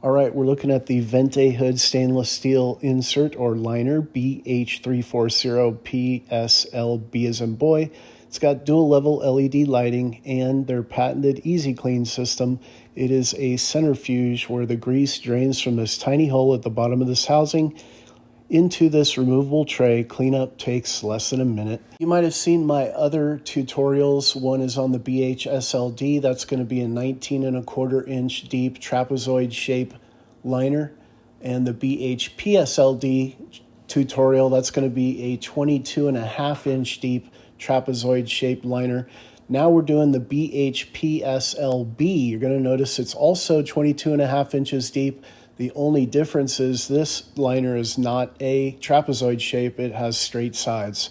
All right, we're looking at the VentAHood stainless steel insert or liner BH340PSLB as in boy. It's got dual level LED lighting and their patented Easy Clean system. It is a centrifuge where the grease drains from this tiny hole at the bottom of this housing into this removable tray. Cleanup takes less than a minute. You might have seen my other tutorials. One is on the BHSLD. That's going to be a 19¼ inch deep trapezoid shape liner. And the BHPSLD tutorial, that's going to be a 22½ inch deep trapezoid shaped liner. Now we're doing the BHPSLB. You're going to notice it's also 22½ inches deep. The only difference is this liner is not a trapezoid shape. It has straight sides.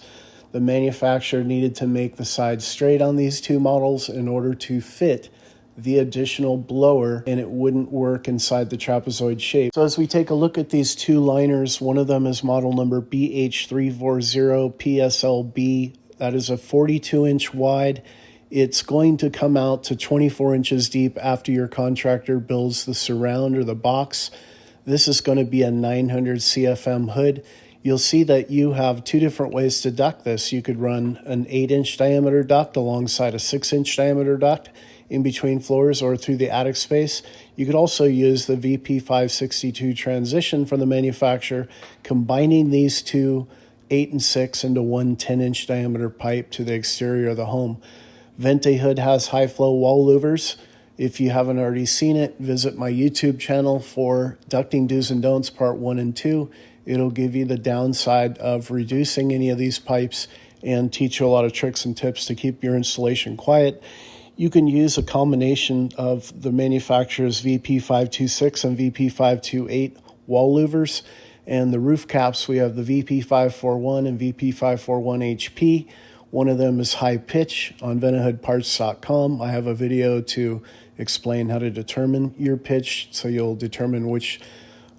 The manufacturer needed to make the sides straight on these two models in order to fit the additional blower, and it wouldn't work inside the trapezoid shape. So as we take a look at these two liners, one of them is model number BH340PSLB. That is a 42-inch wide. It's going to come out to 24 inches deep after your contractor builds the surround or the box. This is going to be a 900 CFM hood. You'll see that you have two different ways to duct this. You could run an 8-inch diameter duct alongside a 6-inch diameter duct in between floors or through the attic space. You could also use the VP562 transition from the manufacturer, combining these two 8 and 6 into one 10-inch diameter pipe to the exterior of the home. VentAHood has high-flow wall louvers. If you haven't already seen it, visit my YouTube channel for Ducting Do's and Don'ts Part 1 and 2. It'll give you the downside of reducing any of these pipes and teach you a lot of tricks and tips to keep your installation quiet. You can use a combination of the manufacturer's VP526 and VP528 wall louvers. And the roof caps, we have the VP541 and VP541HP. One of them is high pitch on VentAHoodparts.com. I have a video to explain how to determine your pitch, so you'll determine which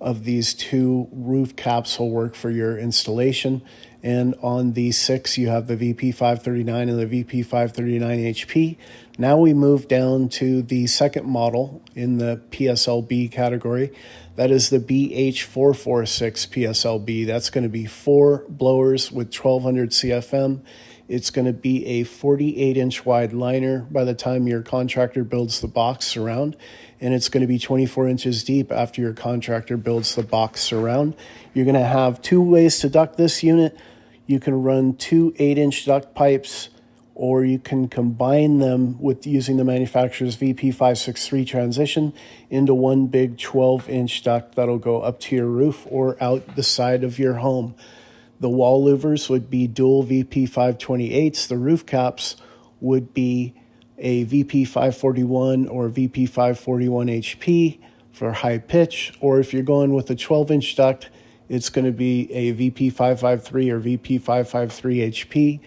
of these two roof caps will work for your installation. And on the 6, you have the VP539 and the VP539HP. Now we move down to the second model in the PSLB category. That is the BH446PSLB. That's going to be 4 blowers with 1200 CFM. It's going to be a 48-inch wide liner by the time your contractor builds the box surround, and it's going to be 24 inches deep after your contractor builds the box surround. You're going to have two ways to duct this unit. You can run 2 8-inch duct pipes, or you can combine them with using the manufacturer's VP563 transition into one big 12-inch duct that'll go up to your roof or out the side of your home. The wall louvers would be dual VP528s. The roof caps would be a VP541 or VP541HP for high pitch, or if you're going with a 12-inch duct, it's going to be a VP553 or VP553HP.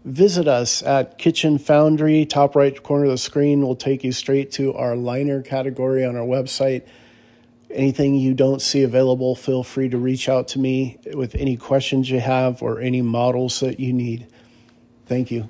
Visit us at Kitchen Foundry, top right corner of the screen will take you straight to our liner category on our website. Anything you don't see available, feel free to reach out to me with any questions you have or any models that you need. Thank you.